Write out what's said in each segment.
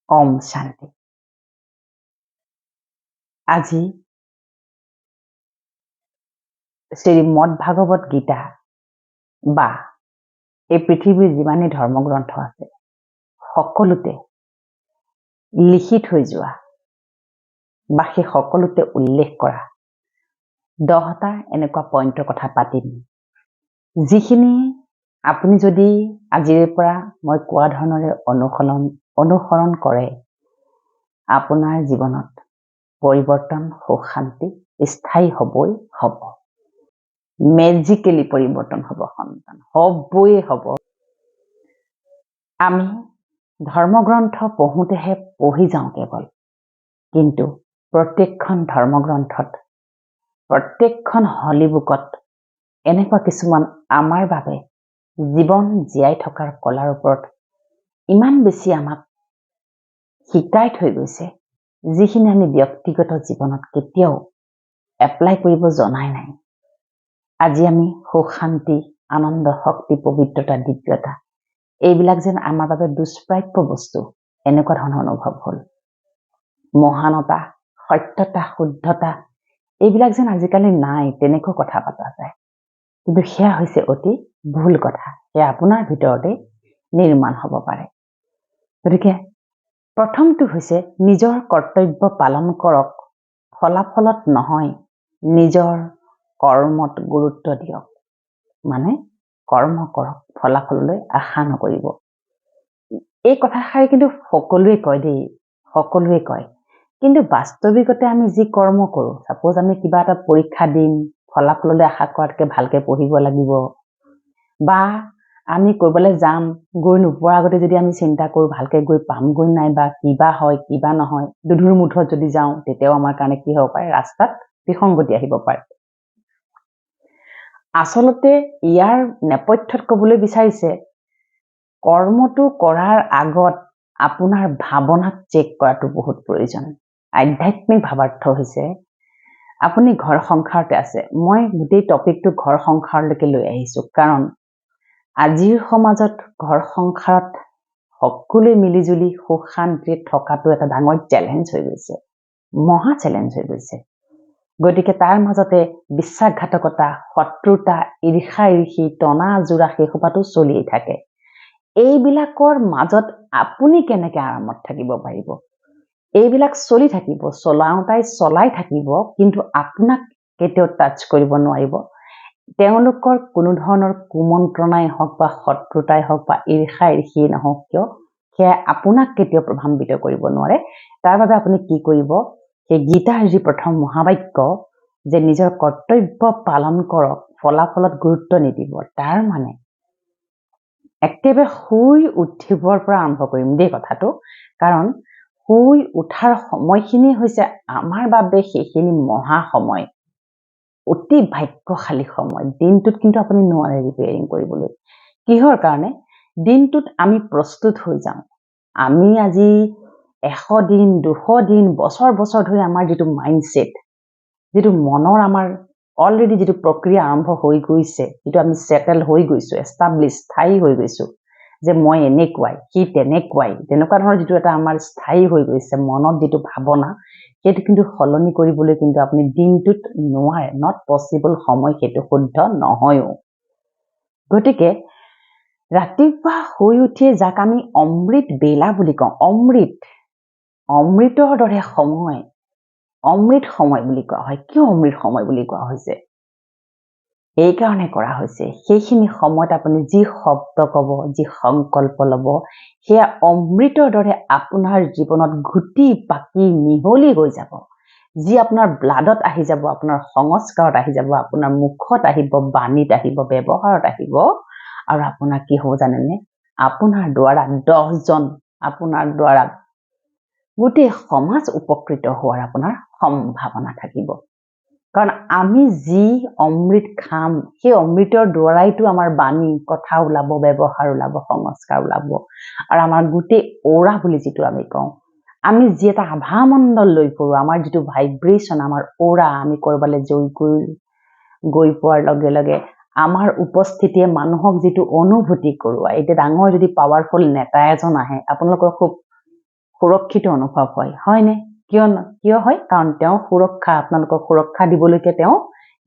ওম শান্তি। আজি শ্ৰীমদ ভাগৱত গীতা বা এই পৃথিৱীৰ যিমানেই ধৰ্মগ্ৰন্থ আছে সকলোতে লিখি থৈ যোৱা বা সেই সকলোতে উল্লেখ কৰা 10টা এনেকুৱা পইণ্টৰ কথা পাতিম, যিখিনি আপুনি যদি আজিৰে পৰা মই কোৱা ধৰণৰে অনুসৰণ কৰে, আপোনাৰ জীৱনত পৰিৱৰ্তন সুখ শান্তি স্থায়ী হ'বই হ'ব। মেজিকেলি পৰিৱৰ্তন হ'ব, সন্তান হ'বই হ'ব। আমি ধৰ্মগ্ৰন্থ পঢ়োঁতেহে পঢ়ি যাওঁ কেৱল, কিন্তু প্ৰত্যেকখন ধৰ্মগ্ৰন্থত প্ৰত্যেকখন হলি বুকত এনেকুৱা কিছুমান আমাৰ বাবে জীৱন জীয়াই থকাৰ কলাৰ ওপৰত ইমান বেছি আমাক শিকাই থৈ গৈছে, যিখিনি আমি ব্যক্তিগত জীৱনত কেতিয়াও এপ্লাই কৰিব জনাই নাই। আজি আমি সুখ শান্তি আনন্দ শক্তি পবিত্ৰতা দিব্যতা এইবিলাক যেন আমাৰ বাবে দুষ্প্ৰাপ্য বস্তু এনেকুৱা ধৰণৰ অনুভৱ হ'ল। মহানতা সত্যতা শুদ্ধতা এইবিলাক যেন আজিকালি নাই, তেনেকৈ কথা পতা যায়, কিন্তু সেয়া হৈছে অতি ভুল কথা। সেয়া আপোনাৰ ভিতৰতে নিৰ্মাণ হ'ব পাৰে। গতিকে প্ৰথমটো হৈছে নিজৰ কৰ্তব্য পালন কৰক, ফলাফলত নহয় নিজৰ কৰ্মত গুৰুত্ব দিয়ক। মানে কৰ্ম কৰক, ফলাফললৈ আশা নকৰিব। এই কথাষাৰি কিন্তু সকলোৱে কয় দেই, সকলোৱে কয়, কিন্তু বাস্তৱিকতে আমি যি কৰ্ম কৰোঁ, ছাপোজ আমি কিবা এটা পৰীক্ষা দিম, ফলাফললৈ আশা কৰাতকৈ ভালকৈ পঢ়িব লাগিব, বা আমি ক'ৰবালৈ যাম, গৈ নোপোৱাৰ আগতে যদি আমি চিন্তা কৰোঁ ভালকৈ গৈ পামগৈ নাই বা কিবা হয় কিবা নহয়, দুধুৰ মুঠত যদি যাওঁ তেতিয়াও আমাৰ কাৰণে কি হ'ব পাৰে, ৰাস্তাত বিসংগতি আহিব পাৰে। আচলতে ইয়াৰ নেপথ্যত ক'বলৈ বিচাৰিছে, কৰ্মটো কৰাৰ আগত আপোনাৰ ভাৱনাক চেক কৰাটো বহুত প্ৰয়োজন। আধ্যাত্মিক ভাৱাৰ্থ হৈছে আপুনি ঘৰ সংসাৰতে আছে। মই গোটেই টপিকটো ঘৰ সংসাৰলৈকে লৈ আহিছোঁ, কাৰণ আজিৰ সমাজত ঘৰ সংসাৰত সকলোৱে মিলিজুলি সুখ শান্তিৰে থকাটো এটা ডাঙৰ চেলেঞ্জ হৈ গৈছে, মহা চেলেঞ্জ হৈ গৈছে। গতিকে তাৰ মাজতে বিশ্বাসঘাতকতা, শত্ৰুতা, ঈৰ্ষা ঈৰ্ষি, টনা জোৰা সেইসোপাটো চলিয়েই থাকে। এইবিলাকৰ মাজত আপুনি কেনেকৈ আৰামত থাকিব পাৰিব? এইবিলাক চলি থাকিব, চলাই থাকিব, কিন্তু আপোনাক কেতিয়াও টাচ কৰিব নোৱাৰিব। তেওঁলোকৰ কোনো ধৰণৰ কুমন্ত্ৰণাই হওক বা শত্ৰুতাই হওক বা ঈৰ্ষা ঈৰ্ষিয়ে নহওক কিয়, সেয়া আপোনাক কেতিয়াও প্ৰভাৱিত কৰিব নোৱাৰে। তাৰ বাবে আপুনি কি কৰিব, সেই গীতাৰ যি প্ৰথম মহাবাক্য যে নিজৰ কৰ্তব্য পালন কৰক, ফলাফলত গুৰুত্ব নিদিব, তাৰ মানে একেবাৰে শুই উঠিবৰ পৰা আৰম্ভ কৰিম দেই কথাটো, কাৰণ শুই উঠাৰ সময়খিনি হৈছে আমাৰ বাবে সেইখিনি মহা সময়, অতি ভাগ্যশালী সময়। দিনটোত কিন্তু আপুনি নোৱাৰে ৰিপেয়াৰিং কৰিবলৈ। কিহৰ কাৰণে? দিনটোত আমি প্ৰস্তুত হৈ যাওঁ। আমি আজি 100 দিন 200 দিন বছৰ বছৰ ধৰি আমাৰ যিটো মাইণ্ডছেট, যিটো মনৰ আমাৰ অলৰেডি যিটো প্ৰক্ৰিয়া আৰম্ভ হৈ গৈছে, যিটো আমি ছেটেল হৈ গৈছোঁ, এষ্টাব্লিছ স্থায়ী হৈ গৈছোঁ, যে মই এনেকুৱাই সি তেনেকুৱাই, তেনেকুৱা ধৰণৰ যিটো এটা আমাৰ স্থায়ী হৈ গৈছে মনত যিটো ভাৱনা, সেইটো কিন্তু সলনি কৰিবলৈ কিন্তু আপুনি দিনটোত নোৱাৰে, নট পচিবল। সময় সেইটো শুদ্ধ নহয়ও। গতিকে ৰাতিপুৱা শুই উঠিয়ে যাক আমি অমৃত বেলা বুলি কওঁ, অমৃতৰ দৰে সময়, অমৃত সময় বুলি কোৱা হয়। কিয় অমৃত সময় বুলি কোৱা হৈছে? এইকাৰণে কৰা হৈছে, সেইখিনি সময়ত আপুনি যি শব্দ ক'ব, যি সংকল্প ল'ব, সেয়া অমৃতৰ দৰে আপোনাৰ জীৱনত ঘুটি পাকি মিহলি হৈ যাব, যি আপোনাৰ ব্লাডত আহি যাব, আপোনাৰ সংস্কাৰত আহি যাব, আপোনাৰ মুখত আহিব, বাণীত আহিব, ব্যৱহাৰত আহিব, আৰু আপোনাৰ কি হ'ব জানেনে? আপোনাৰ দ্বাৰা 10 জন, আপোনাৰ দ্বাৰা গোটেই সমাজ উপকৃত হোৱাৰ আপোনাৰ সম্ভাৱনা থাকিব। কাৰণ আমি যি অমৃত খাম, সেই অমৃতৰ দ্বাৰাইতো আমাৰ বাণী কথা ওলাব, ব্যৱহাৰ ওলাব, সংস্কাৰ ওলাব, আৰু আমাৰ গোটেই অ'ৰা বুলি যিটো আমি কওঁ, আমি যি এটা আভামণ্ডল লৈ ফুৰোঁ, আমাৰ যিটো ভাইব্ৰেশ্যন, আমাৰ অ'ৰা, আমি ক'ৰবালৈ গৈ পোৱাৰ লগে লগে আমাৰ উপস্থিতিয়ে মানুহক যিটো অনুভূতি কৰোৱা, এতিয়া ডাঙৰ যদি পাৱাৰফুল নেতা এজন আহে, আপোনালোকৰ খুব সুৰক্ষিত অনুভৱ হয় হয়নে কিয় হয় কাৰণ তেওঁ সুৰক্ষা আপোনালোকক সুৰক্ষা দিবলৈকে তেওঁ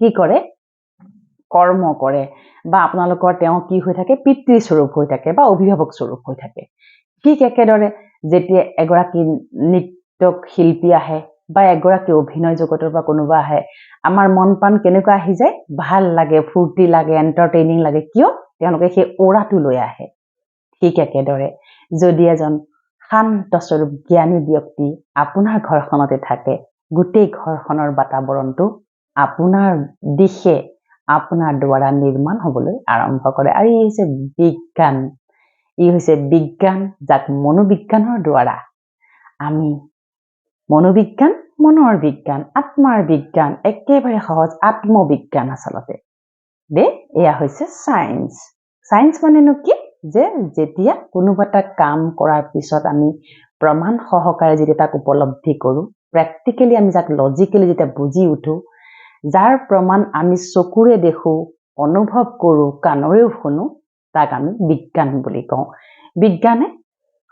কি কৰে কৰ্ম কৰে বা আপোনালোকৰ তেওঁ কি হৈ থাকে পিতৃ স্বৰূপ হৈ থাকে বা অভিভাৱক স্বৰূপ হৈ থাকে ঠিক একেদৰে যেতিয়া এগৰাকী নৃত্য শিল্পী আহে বা এগৰাকী অভিনয় জগতৰ পৰা কোনোবা আহে আমাৰ মন প্ৰাণ কেনেকুৱা আহি যায় ভাল লাগে ফূৰ্তি লাগে এন্টাৰটেইনিং লাগে কিয় তেওঁলোকে সেই অৰাটো লৈ আহে ঠিক একেদৰে যদি এজন শান্ত স্বৰূপ জ্ঞানী ব্যক্তি আপোনাৰ ঘৰখনতে থাকে গোটেই ঘৰখনৰ বাতাবৰণটো আপোনাৰ দিশে আপোনাৰ দ্বাৰা নিৰ্মাণ হ'বলৈ আৰম্ভ কৰে আৰু ই হৈছে বিজ্ঞান যাক মনোবিজ্ঞানৰ দ্বাৰা আমি মনোবিজ্ঞান মনৰ বিজ্ঞান আত্মাৰ বিজ্ঞান একেবাৰে সহজ আত্মবিজ্ঞান আচলতে এয়া হৈছে সায়েন্স মানেনো কি যে যেতিয়া কোনোবা এটা কাম কৰাৰ পিছত আমি প্ৰমাণ সহকাৰে যেতিয়া তাক উপলব্ধি কৰোঁ প্ৰেক্টিকেলি আমি যাক লজিকেলি যেতিয়া বুজি উঠো যাৰ প্ৰমাণ আমি চকুৰে দেখো অনুভৱ কৰোঁ কাণৰেও শুনো তাক আমি বিজ্ঞান বুলি কওঁ বিজ্ঞানে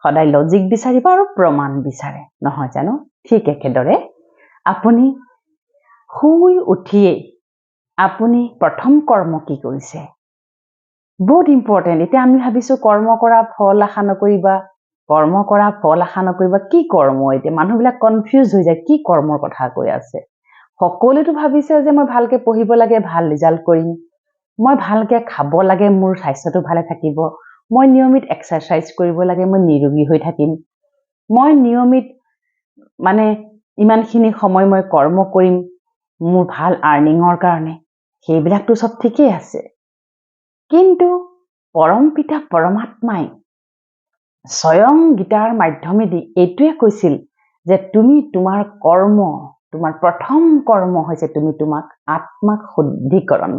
সদায় লজিক বিচাৰিব আৰু প্ৰমাণ বিচাৰে নহয় জানো ঠিক একেদৰে আপুনি শুই উঠিয়েই আপুনি প্ৰথম কৰ্ম কি কৰিছে বহুত ইম্পৰ্টেণ্ট এতিয়া আমি ভাবিছো কৰ্ম কৰা ফল আশা নকৰিবা কি কৰ্ম এতিয়া মানুহবিলাক কনফিউজ হৈ যায় কি কৰ্মৰ কথা কৈ আছে সকলোতো ভাবিছে যে মই ভালকে পঢ়িব লাগে ভাল ৰিজাল্ট কৰিম মই ভালকে খাব লাগে মোৰ স্বাস্থ্যটো ভালে থাকিব মই নিয়মিত এক্সাৰসাইজ কৰিব লাগে মই নিৰোগী হৈ থাকিম মই নিয়মিত মানে ইমানখিনি সময় মই কৰ্ম কৰিম মোৰ ভাল আৰ্নিঙৰ কাৰণে সেইবিলাকতো সব ঠিকই আছে কিন্তু পৰম পিতা পৰমাত্মাই স্বয়ং গীতাৰ মাধ্যমেদি এইটোৱে কৈছিল যে তুমি তোমাৰ কৰ্ম তোমাৰ প্ৰথম কৰ্ম হৈছে তুমি তোমাক আত্মাক শুদ্ধিকৰণ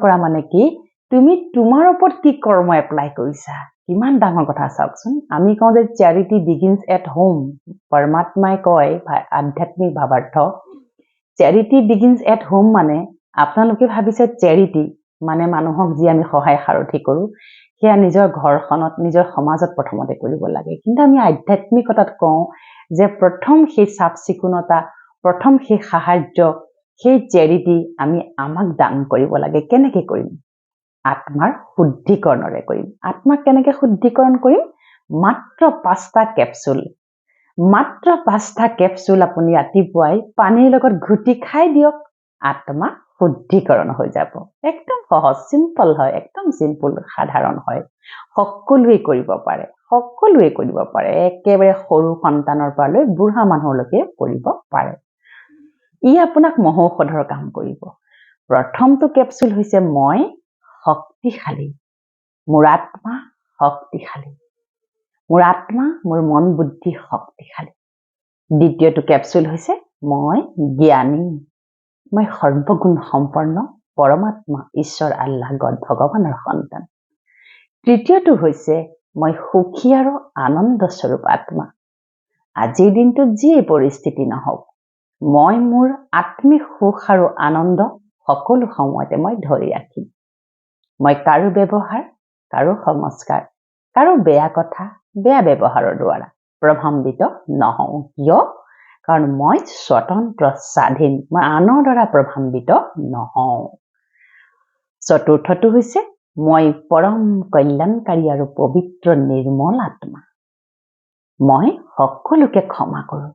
কৰা মানে কি তুমি তোমাৰ ওপৰত কি কৰ্ম এপ্লাই কৰিছা কিমান ডাঙৰ কথা চাওকচোন আমি কওঁ যে চ্যাৰিটি বিগিনছ এট হোম পৰমাত্মাই কয় আধ্যাত্মিক ভাৱাৰ্থ চ্যাৰিটি বিগিনছ এট হোম মানে আপোনালোকে ভাবিছে চ্যাৰিটি মানে মানুহক যি আমি সহায় সাৰথি কৰোঁ সেয়া নিজৰ ঘৰখনত নিজৰ সমাজত প্ৰথমতে কৰিব লাগে কিন্তু আমি আধ্যাত্মিকতাত কওঁ যে প্ৰথম সেই চাফচিকুণতা প্ৰথম সেই সাহায্য সেই চ্যাৰিটি আমি আমাক দান কৰিব লাগে কেনেকৈ কৰিম আত্মাৰ শুদ্ধিকৰণৰে কৰিম আত্মাক কেনেকৈ শুদ্ধিকৰণ কৰিম মাত্ৰ 5টা কেপচুল আপুনি ৰাতিপুৱাই পানীৰ লগত ঘুটি খাই দিয়ক আত্মা শুদ্ধিকৰণ হৈ যাব একদম সহজ সিম্পল হয় একদম সিম্পল সাধাৰণ হয় সকলোৱে কৰিব পাৰে একেবাৰে সৰু সন্তানৰ পৰা লৈ বুঢ়া মানুহলৈকে কৰিব পাৰে ই আপোনাক মহৌষধৰ কাম কৰিব প্ৰথমটো কেপচুল হৈছে মই শক্তিশালী মোৰ আত্মা শক্তিশালী মোৰ আত্মা মোৰ মন বুদ্ধি শক্তিশালী দ্বিতীয়টো কেপচুল হৈছে মই জ্ঞানী মই সৰ্বগুণ সম্পন্ন পৰমাত্মা ঈশ্বৰ আল্লাহ গড ভগৱানৰ সন্তান তৃতীয়টো হৈছে মই সুখী আৰু আনন্দ স্বৰূপ আত্মা আজিৰ দিনটোত যি পৰিস্থিতি নহওক মই মোৰ আত্মিক সুখ আৰু আনন্দ সকলো সময়তে মই ধৰি ৰাখিম মই কাৰো ব্যৱহাৰ কাৰো সংস্কাৰ কাৰো বেয়া কথা বেয়া ব্যৱহাৰৰ দ্বাৰা প্ৰভাৱিত নহওঁ কিয় কাৰণ মই স্বতন্ত্ৰ স্বাধীন মই আনৰ দ্বাৰা প্ৰভাৱিত নহওঁ চতুৰ্থটো হৈছে মই পৰম কল্যাণকাৰী আৰু পবিত্ৰ নিৰ্মল আত্মা মই সকলোকে ক্ষমা কৰোঁ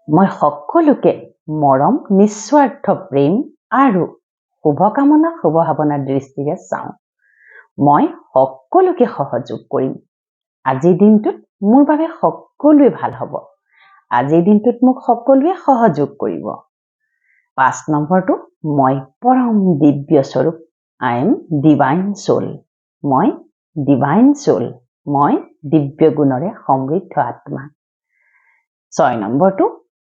মই সকলোকে মৰম নিস্বাৰ্থ প্ৰেম আৰু শুভকামনা শুভভাৱনাৰ দৃষ্টিৰে চাওঁ মই সকলোকে সহযোগ কৰিম আজিৰ দিনটোত মোৰ বাবে সকলোৱে ভাল হ'ব আজিৰ দিনটোত মোক সকলোৱে সহযোগ কৰিব 5 নম্বৰটো মই পৰম দিব্য স্বৰূপ আই এম ডিভাইন সোল মই ডিভাইন সোল মই দিব্য গুণৰে সমৃদ্ধ আত্মা 6 নম্বৰটো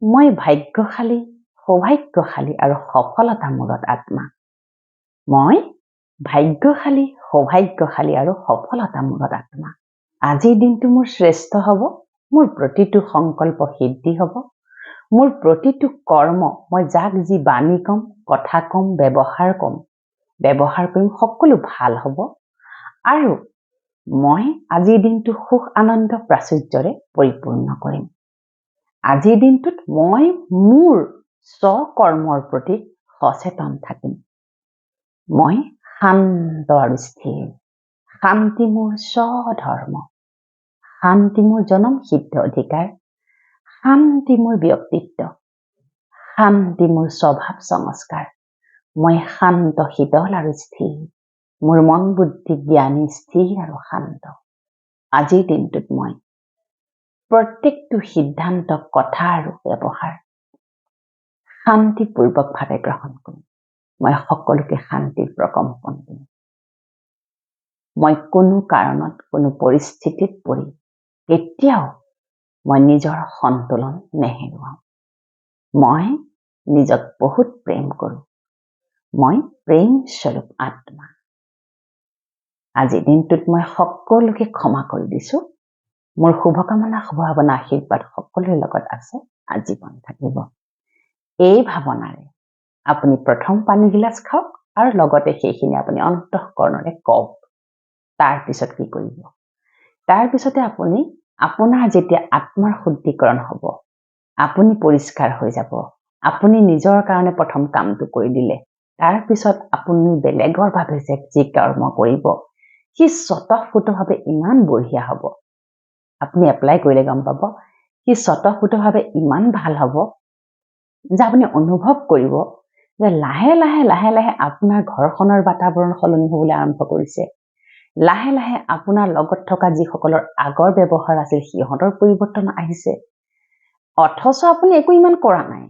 মই ভাগ্যশালী সৌভাগ্যশালী আৰু সফলতামূলক আত্মা মই ভাগ্যশালী সৌভাগ্যশালী আৰু সফলতামূলক আত্মা আজিৰ দিনটো মোৰ শ্ৰেষ্ঠ হ'ব মোৰ প্ৰতিটো সংকল্প সিদ্ধি হ'ব মোৰ প্ৰতিটো কৰ্ম মই যাক যি বাণী কম কথা কম ব্যৱহাৰ কৰিম সকলো ভাল হ'ব আৰু মই আজিৰ দিনটো সুখ আনন্দ প্ৰাচুৰ্যৰে পৰিপূৰ্ণ কৰিম। আজিৰ দিনটোত মই মোৰ স্বকৰ্মৰ প্ৰতি সচেতন থাকিম। মই শান্ত আৰু স্থিৰ। শান্তি মোৰ স্বধৰ্ম। শান্তি মোৰ জনম সিদ্ধ অধিকাৰ। শান্তি মোৰ ব্যক্তিত্ব। শান্তি মোৰ স্বভাৱ সংস্কাৰ। মই শান্ত শীতল আৰু স্থিৰ। মোৰ মন বুদ্ধি জ্ঞানী স্থিৰ আৰু শান্ত। আজিৰ দিনটোত মই প্ৰত্যেকটো সিদ্ধান্ত কথা আৰু ব্যৱহাৰ শান্তিপূৰ্বকভাৱে গ্ৰহণ কৰিম। মই সকলোকে শান্তিৰ প্ৰকম্পন দিম। মই কোনো কাৰণত কোনো পৰিস্থিতিত পৰি কেতিয়াও মই নিজৰ সন্তুলন নেহেৰুৱাম। মই নিজক বহুত প্ৰেম কৰোঁ। মই প্ৰেম স্বৰূপ আত্মা। আজিৰ দিনটোত মই সকলোকে ক্ষমা কৰি দিছোঁ। মোৰ শুভকামনা শুভভাৱনা আশীৰ্বাদ সকলোৰে লগত আছে, আজীৱন থাকিব। এই ভাৱনাৰে আপুনি প্ৰথম পানীগিলাচ খাওক আৰু লগতে সেইখিনি আপুনি অন্তঃকৰণৰে কওক। তাৰপিছত কি কৰিব? তাৰপিছতে আপুনি আপোনাৰ যেতিয়া আত্মাৰ শুদ্ধিকৰণ হ'ব, আপুনি পৰিষ্কাৰ হৈ যাব, আপুনি নিজৰ কাৰণে প্ৰথম কামটো কৰি দিলে, তাৰপিছত আপুনি বেলেগৰ বাবে যি কৰ্ম কৰিব সি স্বতঃস্ফূৰ্তভাৱে ইমান বঢ়িয়া হ'ব। আপুনি এপ্লাই কৰিলে গম পাব, সি স্বতঃস্ফূৰ্তভাৱে ইমান ভাল হ'ব যে আপুনি অনুভৱ কৰিব যে লাহে লাহে লাহে লাহে আপোনাৰ ঘৰখনৰ বাতাবৰণ সলনি হ'বলৈ আৰম্ভ কৰিছে। লাহে লাহে আপোনাৰ লগত থকা যিসকলৰ আগৰ ব্যৱহাৰ আছিল সিহঁতৰ পৰিৱৰ্তন আহিছে। অথচ আপুনি একো ইমান কৰা নাই,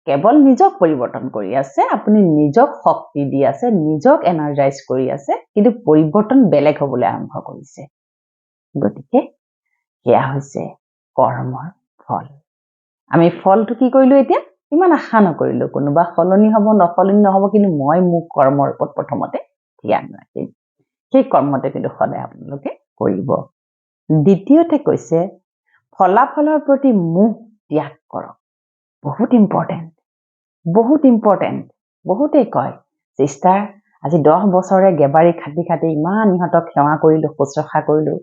কেৱল নিজক পৰিৱৰ্তন কৰি আছে, আপুনি নিজক শক্তি দি আছে, নিজক এনাৰ্জাইজ কৰি আছে, কিন্তু পৰিৱৰ্তন বেলেগ হ'বলৈ আৰম্ভ কৰিছে। গতিকে সেয়া হৈছে কৰ্মৰ ফল। আমি ফলটো কি কৰিলোঁ এতিয়া? ইমান আশা নকৰিলোঁ, কোনোবা সলনি হ'ব নসলনি নহ'ব, কিন্তু মই মোৰ কৰ্মৰ ওপৰত প্ৰথমতে ধ্যান ৰাখিম। সেই কৰ্মতে কিন্তু সদায় আপোনালোকে কৰিব। দ্বিতীয়তে কৈছে ফলাফলৰ প্ৰতি মোহ ত্যাগ কৰক। বহুত ইম্পৰ্টেণ্ট, বহুত ইম্পৰ্টেণ্ট। বহুতেই কয় চিষ্টাৰ আজি 10 বছৰে গেবাৰী খাটি খাটি ইমান ইহঁতক সেৱা কৰিলোঁ, শুশ্ৰূষা কৰিলোঁ,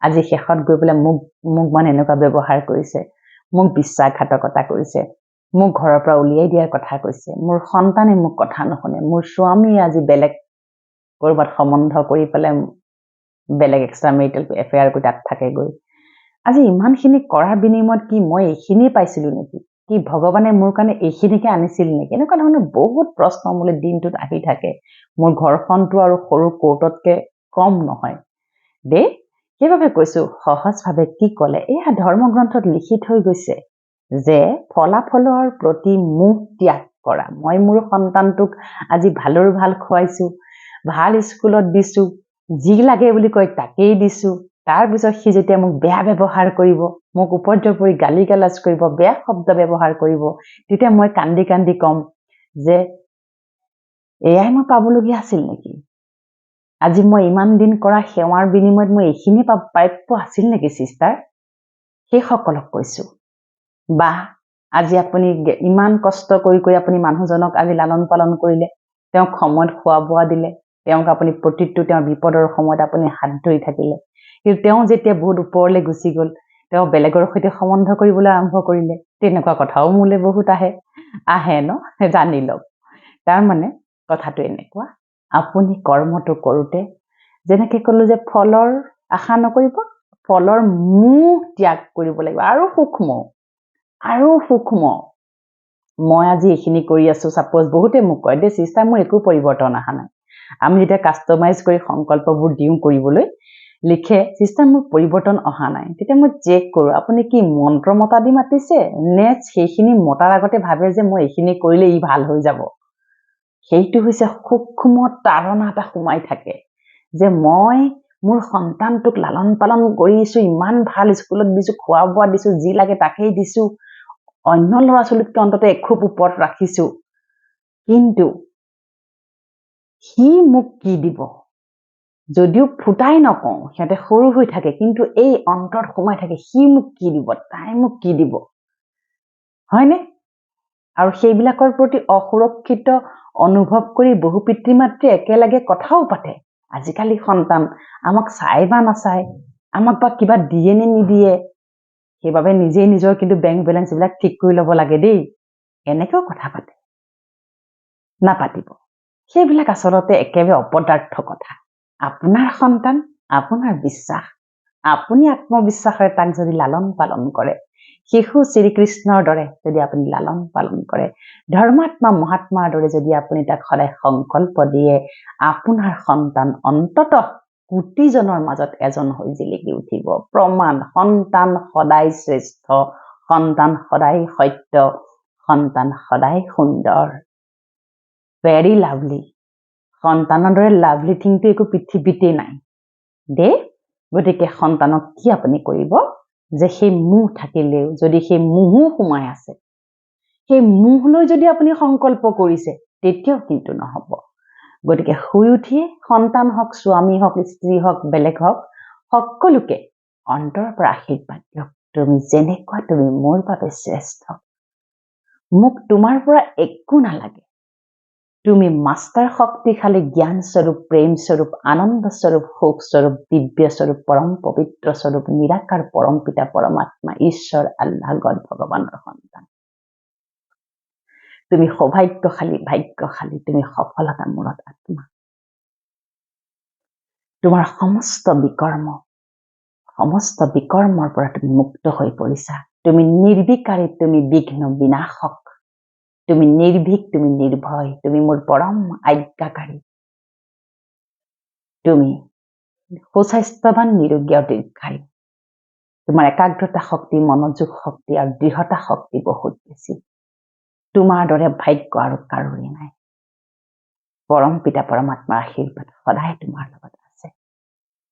আজি শেষত গৈ পেলাই মোক মানে এনেকুৱা ব্যৱহাৰ কৰিছে, মোক বিশ্বাসঘাতকতা কৰিছে, মোক ঘৰৰ পৰা উলিয়াই দিয়াৰ কথা কৈছে, মোৰ সন্তানে মোক কথা নুশুনে, মোৰ স্বামীয়ে আজি বেলেগ ক'ৰবাত সম্বন্ধ কৰি পেলাই বেলেগ এক্সট্ৰা মেৰিটেল এফেয়াৰ কৰি তাত থাকেগৈ। আজি ইমানখিনি কৰাৰ বিনিময়ত কি মই এইখিনি পাইছিলোঁ নেকি? কি ভগৱানে মোৰ কাৰণে এইখিনিকে আনিছিল নেকি? এনেকুৱা ধৰণৰ বহুত প্ৰশ্ন মোলৈ দিনটোত আহি থাকে। মোৰ ঘৰখনটো আৰু সৰু কোৰ্টতকৈ কম নহয় দেই। সেইবাবে কৈছোঁ সহজভাৱে কি ক'লে, এয়া ধৰ্মগ্ৰন্থত লিখি থৈ গৈছে যে ফলাফলৰ প্ৰতি মোহ ত্যাগ কৰা। মই মোৰ সন্তানটোক আজি ভালৰ ভাল খুৱাইছোঁ, ভাল স্কুলত দিছোঁ, যি লাগে বুলি কয় তাকেই দিছোঁ। তাৰপিছত সি যেতিয়া মোক বেয়া ব্যৱহাৰ কৰিব, মোক উপদ্ৰৱ কৰি গালি গালাজ কৰিব, বেয়া শব্দ ব্যৱহাৰ কৰিব, তেতিয়া মই কান্দি কান্দি ক'ম যে এয়াই মই পাবলগীয়া আছিল নেকি? আজি মই ইমান দিন কৰা সেৱাৰ বিনিময়ত মই এইখিনি প্ৰাপ্য আছিল নেকি চিষ্টাৰ? সেইসকলক কৈছোঁ। বা আজি আপুনি ইমান কষ্ট কৰি আপুনি মানুহজনক আজি লালন পালন কৰিলে, তেওঁক সময়ত খোৱা বোৱা দিলে, তেওঁক আপুনি প্ৰতিটো তেওঁৰ বিপদৰ সময়ত আপুনি হাত ধৰি থাকিলে, কিন্তু তেওঁ যেতিয়া বহুত ওপৰলৈ গুচি গ'ল, তেওঁ বেলেগৰ সৈতে সম্বন্ধ কৰিবলৈ আৰম্ভ কৰিলে। তেনেকুৱা কথাও মোলৈ বহুত আহে ন, জানি লওক। তাৰমানে কথাটো এনেকুৱা, আপুনি কৰ্মটো কৰোঁতে যেনেকৈ ক'লোঁ যে ফলৰ আশা নকৰিব, ফলৰ মোহ ত্যাগ কৰিব লাগিব। আৰু সূক্ষ্ম মই আজি এইখিনি কৰি আছোঁ, ছাপ'জ বহুতে মোক কয় দেই চিষ্টাৰ মোৰ একো পৰিৱৰ্তন অহা নাই। আমি যেতিয়া কাষ্টমাইজ কৰি সংকল্পবোৰ দিওঁ কৰিবলৈ, লিখে চিষ্টাৰ মোৰ পৰিৱৰ্তন অহা নাই, তেতিয়া মই চেক কৰোঁ আপুনি কি মন্ত্ৰ মতা দি মাতিছে নে সেইখিনি মতাৰ আগতে ভাবে যে মই এইখিনি কৰিলে ই ভাল হৈ যাব। সেইটো হৈছে সূক্ষ্ম তাৰণা এটা সোমাই থাকে যে মই মোৰ সন্তানটোক লালন পালন কৰিছোঁ, ইমান ভাল স্কুলত দিছোঁ, খোৱা বোৱা দিছোঁ, যি লাগে তাকেই দিছোঁ, অন্য ল'ৰা ছোৱালীতকৈ অন্তত এখোপ ওপৰত ৰাখিছোঁ, কিন্তু সি মোক কি দিব? যদিও ফুটাই নকওঁ, সিহঁতে সৰু হৈ থাকে, কিন্তু এই অন্তৰত সোমাই থাকে সি মোক কি দিব, তাই মোক কি দিব, হয়নে? আৰু সেইবিলাকৰ প্ৰতি অসুৰক্ষিত অনুভৱ কৰি বহু পিতৃ মাতৃ একেলগে কথাও পাতে, আজিকালি সন্তান আমাক চাই বা নাচায়, আমাক বা কিবা দিয়ে নে নিদিয়ে, সেইবাবে নিজেই নিজৰ কিন্তু বেংক বেলেঞ্চ বিলাক ঠিক কৰি ল'ব লাগে দেই। এনেকেও কথা পাতে, নাপাতিব। সেইবিলাক আচলতে একেবাৰে অপদাৰ্থ কথা। আপোনাৰ সন্তান, আপোনাৰ বিশ্বাস, আপুনি আত্মবিশ্বাসেৰে তাক যদি লালন পালন কৰে, শিশু শ্ৰীকৃষ্ণৰ দৰে যদি আপুনি লালন পালন কৰে, ধৰ্মাত্মা মহাত্মাৰ দৰে যদি আপুনি তাক সদায় সংকল্প দিয়ে, আপোনাৰ সন্তান অন্ততঃ কোটিজনৰ মাজত এজন হৈ জিলিকি উঠিব। প্ৰমাণ, সন্তান সদায় শ্ৰেষ্ঠ, সন্তান সদায় সত্য, সন্তান সদায় সুন্দৰ। Very lovely. সন্তানৰ দৰে লাভলি থিংটো একো পৃথিৱীতেই নাই দেই। গতিকে সন্তানক কি আপুনি কৰিব যে সেই মোহ থাকিলেও যদি সেই মোহো সোমাই আছে, সেই মোহলৈ যদি আপুনি সংকল্প কৰিছে, তেতিয়াও কিন্তু নহব। গতিকে শুই উঠিয়ে সন্তান হওক, স্বামী হওক, স্ত্ৰী হওক, বেলেগ হওক, সকলোকে অন্তৰৰ পৰা আশীৰ্বাদ দিয়ক। তুমি যেনেকুৱা, তুমি মোৰ বাবে শ্ৰেষ্ঠ। মোক তোমাৰ পৰা একো নালাগে। তুমি মাষ্টাৰ শক্তিশালী জ্ঞান স্বৰূপ, প্ৰেম স্বৰূপ, আনন্দ স্বৰূপ, সুখ স্বৰূপ, দিব্য স্বৰূপ, পৰম পবিত্ৰ স্বৰূপ, নিৰাকাৰ পৰম পিতা পৰমাত্মা ঈশ্বৰ আল্লাহ গড ভগৱানৰ সন্তান। তুমি সৌভাগ্যশালী, ভাগ্যশালী, তুমি সফলতা মূলত আত্মা। তোমাৰ সমস্ত বিকৰ্মৰ পৰা তুমি মুক্ত হৈ পৰিছা। তুমি নিৰ্বিকাৰী, তুমি বিঘ্ন বিনাশক, তুমি নিৰ্ভীক, তুমি নিৰ্ভয়, তুমি মোৰ পৰম আজ্ঞাকাৰী। তুমি সুস্বাস্থ্যৱান, নিৰোগী আৰু দীৰ্ঘায়ু। তোমাৰ একাগ্ৰতা শক্তি, মনোযোগ শক্তি আৰু দৃঢ়তা শক্তি বহুত বেছি। তোমাৰ দৰে ভাগ্য আৰু কাৰোৰে নাই। পৰম পিতা পৰমাত্মাৰ আশীৰ্বাদ সদায় তোমাৰ লগত আছে।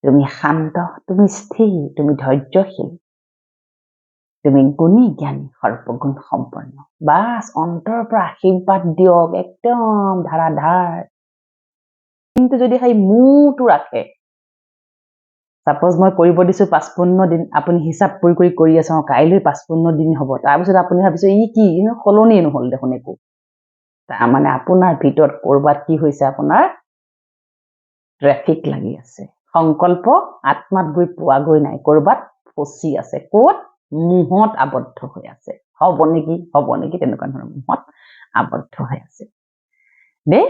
তুমি শান্ত, তুমি স্থিৰ, তুমি ধৈৰ্যশীল, তুমি গুণী জ্ঞানী, সৰ্বগুণ সম্পন্ন। বাছ অন্তৰৰ পৰা আশীৰ্বাদ দিয়ক, একদম ধাৰাধাৰ। কিন্তু যদি সেই মোহটো ৰাখে, সাপোজ মই কৰিব দিছো 55 দিন, আপুনি হিচাপ কৰি আছে, কাইলৈ 55 দিন হ'ব, তাৰপিছত আপুনি ভাবিছে ই কি সলনি নহল দেখোন একো। তাৰমানে আপোনাৰ ভিতৰত কৰবাত কি হৈছে, আপোনাৰ ট্ৰেফিক লাগি আছে। সংকল্প আত্মাত গৈ পোৱাগৈ নাই, কৰবাত ফচি আছে। ক'ত? মোহত আবদ্ধ হৈ আছে। হ'ব নেকি তেনেকুৱা ধৰণৰ মোহত আবদ্ধ হৈ আছে দেই।